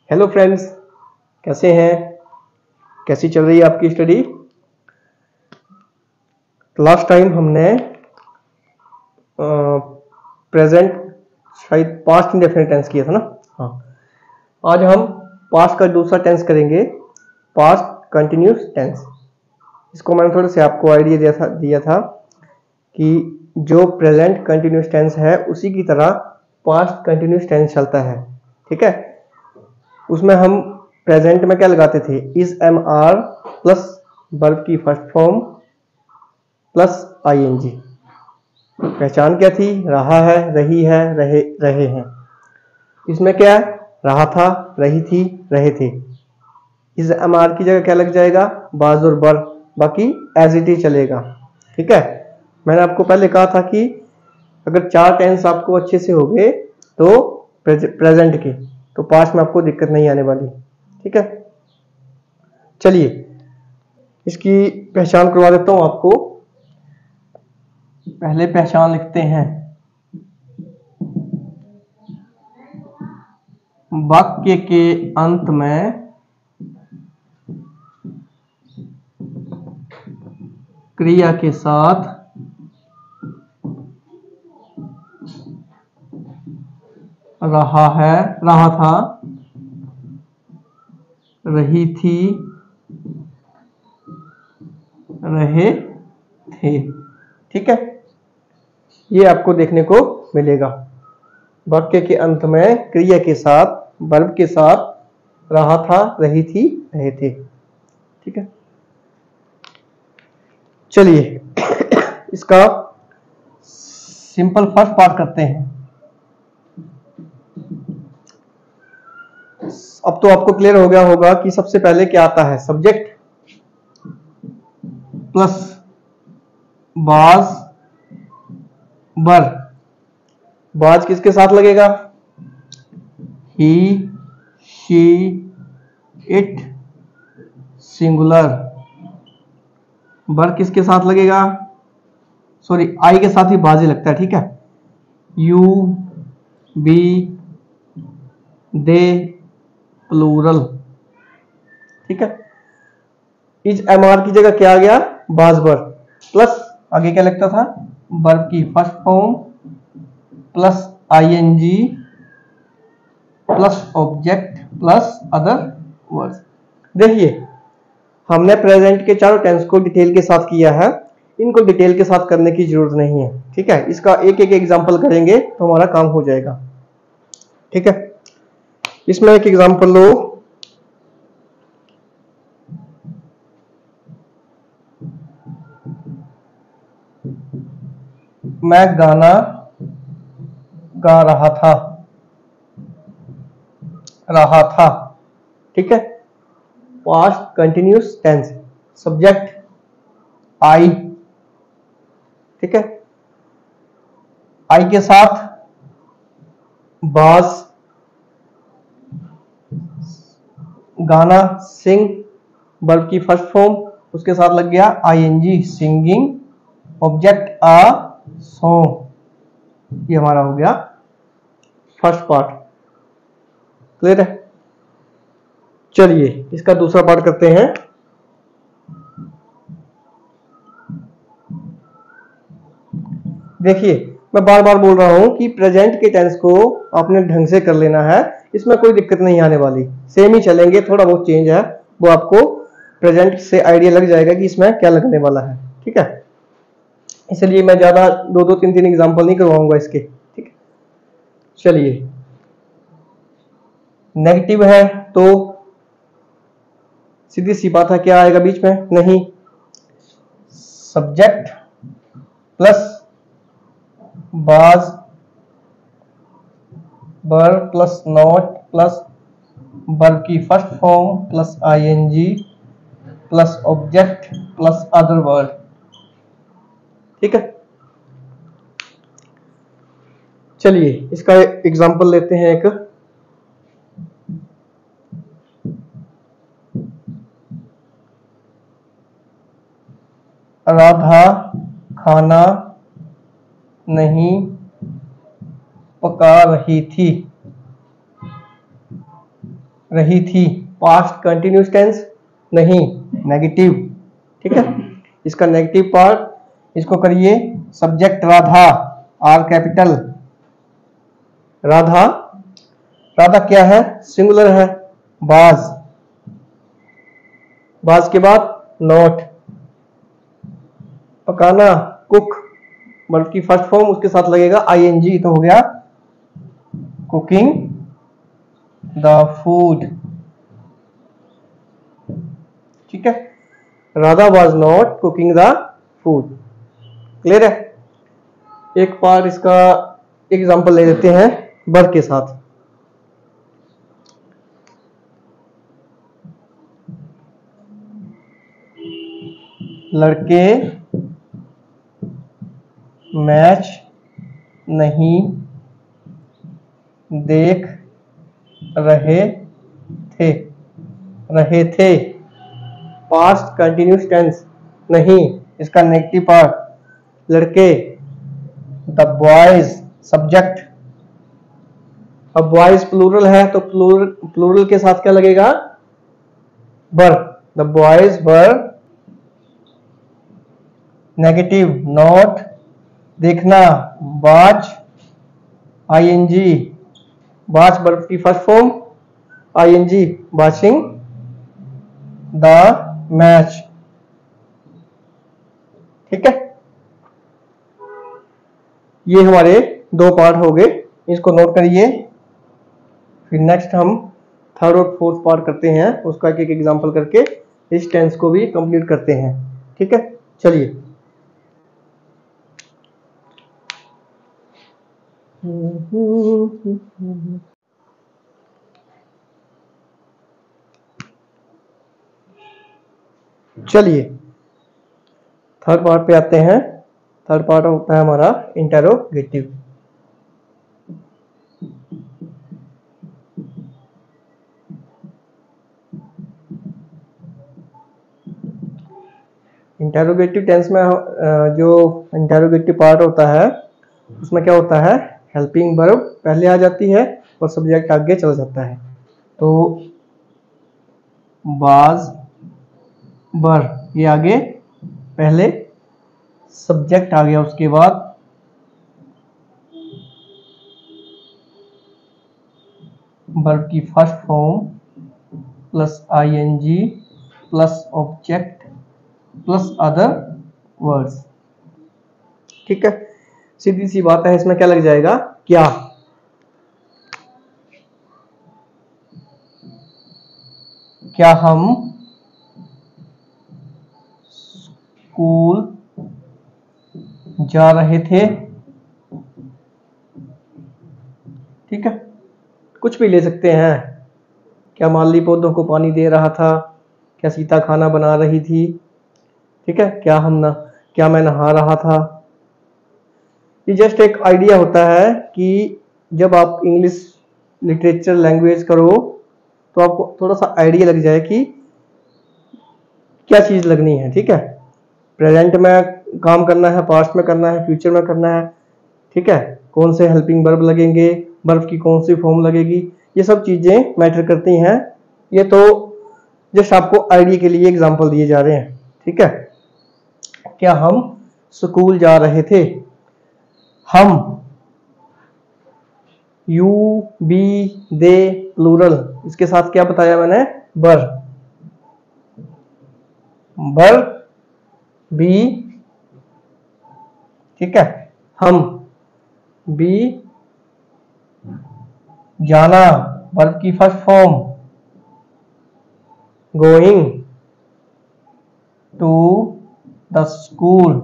Hello friends, कैसे हैं? कैसी चल रही है आपकी स्टडी? लास्ट टाइम हमने प्रेजेंट शायद पास्ट इंडेफिनिट टेंस किया था ना। हाँ, आज हम पास्ट का दूसरा टेंस करेंगे, पास्ट कंटिन्यूस टेंस। इसको मैंने थोड़े से आपको आइडिया दिया था कि जो प्रेजेंट कंटिन्यूस टेंस है उसी की तरह पास्ट कंटिन्यूस टेंस चलता है। ठीक है, उसमें हम प्रेजेंट में क्या लगाते थे? Is am are plus verb की फर्स्ट फॉर्म प्लस आईएनजी। पहचान क्या थी? रहा है, रही है, रहे हैं। इसमें क्या है? रहा था, रही थी, रहे थे। इज एम आर की जगह क्या लग जाएगा? बाज और बर, बाकी एज इट इज चलेगा। ठीक है, मैंने आपको पहले कहा था कि अगर चार टेंस आपको अच्छे से हो गए तो प्रेजेंट के, तो पास्ट में आपको दिक्कत नहीं आने वाली। ठीक है, चलिए इसकी पहचान करवा देता हूं आपको। पहले पहचान लिखते हैं, वाक्य के अंत में क्रिया के साथ रहा है, रहा था, रही थी, रहे थे। ठीक है, ये आपको देखने को मिलेगा। वाक्य के अंत में क्रिया के साथ, वर्ब के साथ रहा था, रही थी, रहे थे। ठीक है, चलिए इसका सिंपल फर्स्ट पार्ट करते हैं। अब तो आपको क्लियर हो गया होगा कि सबसे पहले क्या आता है? सब्जेक्ट प्लस बाज बर। बाज किसके साथ लगेगा? ही, शी, इट, सिंगुलर। बर किसके साथ लगेगा? सॉरी, आई के साथ ही बाज ही लगता है। ठीक है, यू, बी, दे, प्लूरल। ठीक है, इज एम आर की जगह क्या आ गया? बाज बर प्लस आगे क्या लगता था? वर्ब की first form plus I N G plus object plus other words. देखिए, हमने प्रेजेंट के चारों टेंस को डिटेल के साथ किया है, इनको डिटेल के साथ करने की जरूरत नहीं है। ठीक है, इसका एक एक एग्जांपल करेंगे तो हमारा काम हो जाएगा। ठीक है, इसमें एक एग्जांपल लो। मैं गाना गा रहा था, रहा था। ठीक है, past continuous tense, subject I. ठीक है, आई के साथ बाज, गाना सिंग, वर्ब की फर्स्ट फॉर्म, उसके साथ लग गया I N G singing, object a song. ये हमारा हो गया फर्स्ट पार्ट। क्लियर है? चलिए इसका दूसरा पार्ट करते हैं। देखिए, मैं बार बार बोल रहा हूं कि प्रेजेंट के टेंस को आपने ढंग से कर लेना है, इसमें कोई दिक्कत नहीं आने वाली। सेम ही चलेंगे, थोड़ा बहुत चेंज है वो आपको प्रेजेंट से आइडिया लग जाएगा कि इसमें क्या लगने वाला है। ठीक है, इसलिए मैं ज्यादा दो दो तीन तीन एग्जांपल नहीं करवाऊंगा इसके। ठीक है, चलिए नेगेटिव है तो सीधी सी बात है, क्या आएगा बीच में? नहीं, subject plus was were plus not plus verb की first form plus I N G plus object plus other word. ठीक है, चलिए इसका एग्जांपल लेते हैं एक। राधा खाना नहीं पका रही थी। रही थी, पास्ट कंटिन्यूस टेंस नहीं, नेगेटिव। ठीक है, इसका नेगेटिव पार्ट इसको करिए subject Radha, are capital. Radha, Radha क्या है, सिंगुलर है। बाज, बाज के बाद नॉट, पकाना कुक, बल्कि फर्स्ट फॉर्म उसके साथ लगेगा आईएनजी, तो हो गया कुकिंग द फूड। ठीक है, Radha was not cooking the food. Clear है। एक बार इसका एग्जांपल ले लेते हैं वर के साथ। लड़के मैच नहीं देख रहे थे, रहे थे, पास्ट कंटिन्यूस टेंस नहीं, इसका नेगेटिव पार्ट लड़के, द बॉयज सब्जेक्ट। अब बॉयज प्लूरल है तो प्लूरल के साथ क्या लगेगा, were. The boys were negative, not, देखना, वाच, आईएनजी, वाच वर्ब की first form, ING watching the match. ठीक है, ये हमारे दो पार्ट हो गए, इसको नोट करिए। फिर नेक्स्ट हम थर्ड और फोर्थ पार्ट करते हैं, उसका एक एक एग्जांपल करके इस टेंस को भी कंप्लीट करते हैं। ठीक है, चलिए। चलिए थर्ड पार्ट पे आते हैं। थर्ड पार्ट होता है हमारा इंटेरोगेटिव। इंटेरोगेटिव टेंस में जो इंटेरोगेटिव पार्ट होता है उसमें क्या होता है, हेल्पिंग वर्ब पहले आ जाती है और सब्जेक्ट आगे चल जाता है। तो वाज वर, ये आगे पहले सब्जेक्ट आ गया, उसके बाद वर्ब की first form plus I N G plus object plus other words. ठीक है, सीधी सी बात है, इसमें क्या लग जाएगा, क्या। क्या हम स्कूल जा रहे थे। ठीक है, कुछ भी ले सकते हैं। क्या माली पौधों को पानी दे रहा था, क्या सीता खाना बना रही थी। ठीक है, क्या मैं नहा रहा था। ये जस्ट एक आइडिया होता है कि जब आप इंग्लिश लिटरेचर लैंग्वेज करो तो आपको थोड़ा सा आइडिया लग जाए कि क्या चीज लगनी है। ठीक है, प्रेजेंट में काम करना है, पास्ट में करना है, फ्यूचर में करना है। ठीक है, कौन से हेल्पिंग वर्ब लगेंगे, वर्ब की कौन सी फॉर्म लगेगी, ये सब चीजें मैटर करती हैं। ये तो जस्ट आपको आइडिया के लिए एग्जांपल दिए जा रहे हैं। ठीक है, क्या हम स्कूल जा रहे थे। हम, यू बी दे प्लूरल, इसके साथ क्या बताया मैंने, वर। वर बी, ठीक है, हम, बी जाना, वर्ब की first form, going to the school,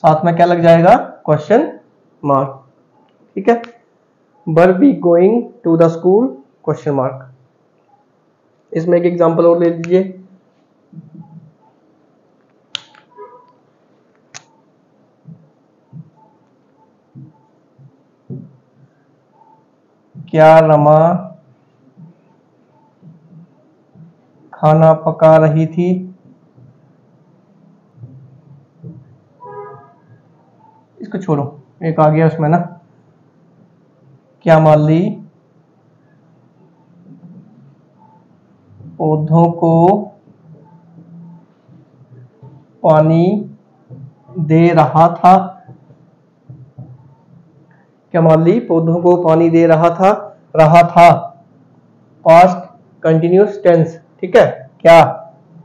साथ में क्या लग जाएगा, क्वेश्चन मार्क। ठीक है, verb be going to the school, question mark. इसमें एक एग्जांपल और ले लीजिए। क्या रमा खाना पका रही थी। इसको छोड़ो, एक आ गया उसमें ना, क्या माली पौधों को पानी दे रहा था। क्या माली पौधों को पानी दे रहा था। पास्ट कंटिन्यूस टेंस, ठीक है। क्या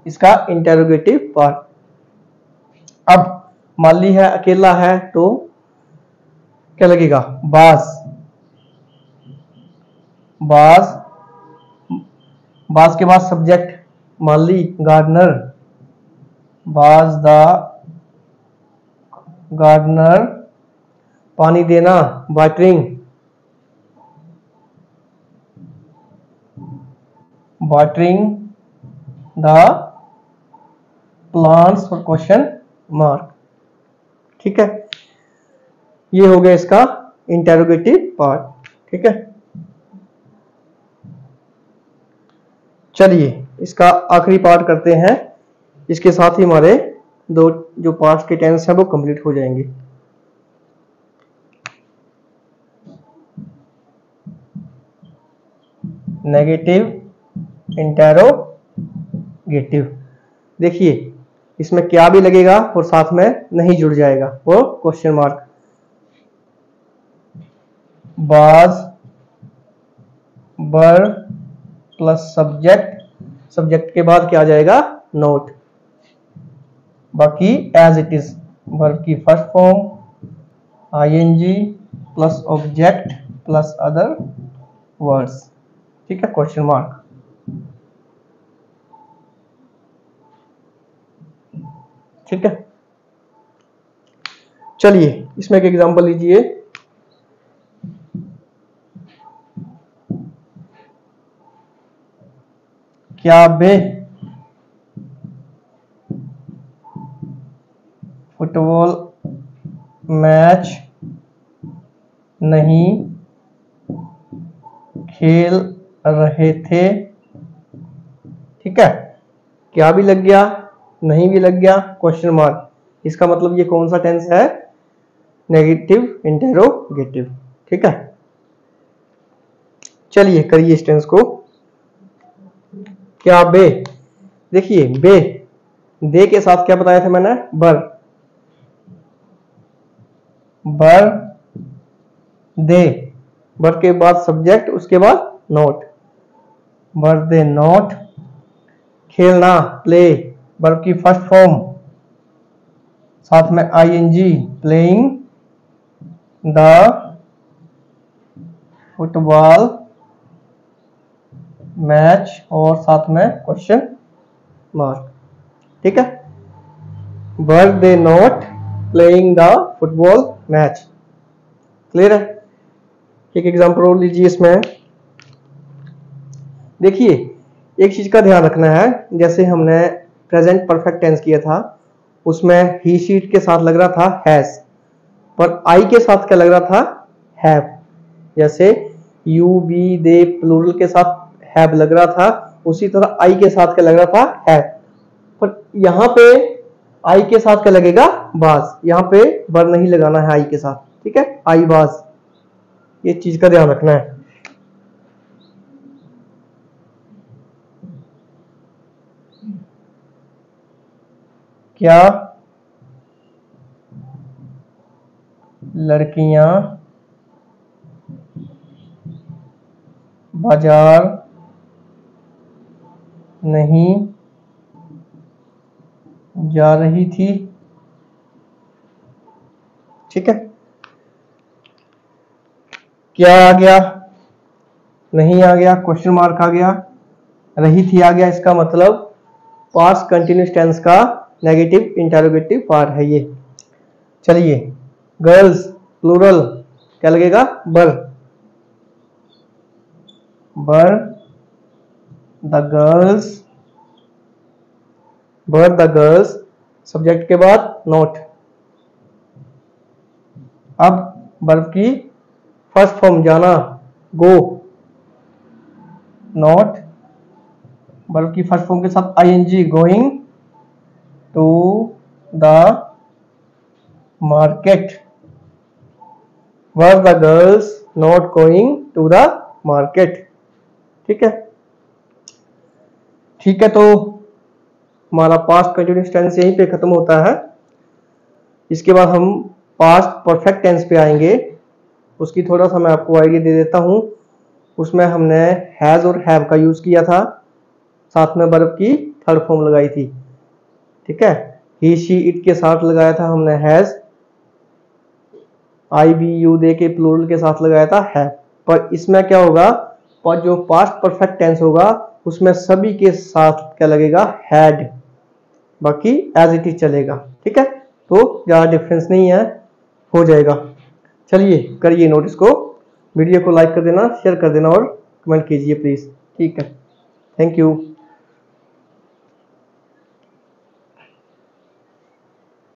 इसका इंटेरोगेटिव पार्ट। अब माली है, अकेला है, तो क्या लगेगा, बाज। बाज के बाद सब्जेक्ट माली गार्डनर, बाज द गार्डनर। पानी देना watering the plants for question mark, ठीक है। ये हो गया इसका इंटेरोगेटिव पार्ट, ठीक है। चलिए इसका आखिरी पार्ट करते हैं, इसके साथ ही हमारे दो जो पार्ट्स के टेंस हैं वो कंप्लीट हो जाएंगे। नेगेटिव इंटेरोगेटिव, देखिए इसमें क्या भी लगेगा और साथ में नहीं जुड़ जाएगा, वो क्वेश्चन मार्क। बाज बर प्लस सब्जेक्ट के बाद क्या आ जाएगा, नोट। बाकी एज इट इज, वर्ब की first form I N G plus object plus other words, ठीक है, क्वेश्चन मार्क। ठीक है, चलिए इसमें एक एग्जांपल लीजिए। क्या बे फुटबॉल मैच नहीं खेल रहे थे, ठीक है। क्या भी लग गया, नहीं भी लग गया, क्वेश्चन मार्क। इसका मतलब ये कौन सा टेंस है, नेगेटिव इंटेरोगेटिव, ठीक है। चलिए करिए इस टेंस को। क्या बे, देखिए बे, दे के साथ क्या बताया था मैंने, बर दे, बर के बाद सब्जेक्ट, उसके बाद नोट, बर दे नोट। खेलना प्ले, वर्ब की फर्स्ट फॉर्म, साथ में ING playing the football match, और साथ में क्वेश्चन मार्क, ठीक है। Were they not playing the football match, clear है। एक एग्जांपल और लीजिए इसमें। देखिए एक चीज का ध्यान रखना है, जैसे हमने प्रेजेंट परफेक्ट टेंस किया था, उसमें ही शीट के साथ लग रहा था हैज, पर आई के साथ क्या लग रहा था, हैव। जैसे यू बी दे प्लूरल के साथ हैव लग रहा था, उसी तरह आई के साथ क्या लग रहा था, हैव। पर यहां पे आई के साथ क्या लगेगा, बाज। यहां पे वर नहीं लगाना है आई के साथ, ठीक है, आई बाज। ये चीज का ध्यान रखना है। क्या लड़कियां बाजार नहीं जा रही थी, ठीक है। क्या आ गया, नहीं आ गया, क्वेश्चन मार्क आ गया, रही थी आ गया। इसका मतलब पास्ट कंटिन्यूस टेंस का नेगेटिव इंटेरोगेटिव पार्ट है ये। चलिए गर्ल्स प्लूरल क्या लगेगा, बर द गर्ल्स, सब्जेक्ट के बाद नोट। अब वर्ब की फर्स्ट फॉर्म जाना, गो, नॉट, वर्ब की फर्स्ट फॉर्म के साथ I N G going to the market, were the girls not going to the market, ठीक है। ठीक है, तो हमारा पास्ट कंटिन्यूस टेंस यहीं पे खत्म होता है। इसके बाद हम पास्ट परफेक्ट टेंस पे आएंगे। उसकी थोड़ा सा मैं आपको आइडिया दे देता हूं। उसमें हमने हैज और हैव का यूज किया था, साथ में वर्ब की थर्ड फॉर्म लगाई थी। ठीक है, ही शी इट के साथ लगाया था हमने has, I we you they के प्लूरल के साथ लगाया था हैव। पर इसमें क्या होगा, पर जो पास्ट परफेक्ट टेंस होगा उसमें सभी के साथ क्या लगेगा, हैड, बाकी एज इट इज चलेगा। ठीक है, तो ज़्यादा डिफरेंस नहीं है, हो जाएगा। चलिए करिए नोट इसको, वीडियो को लाइक कर देना, शेयर कर देना और कमेंट कीजिए प्लीज़। ठीक है, थैंक यू।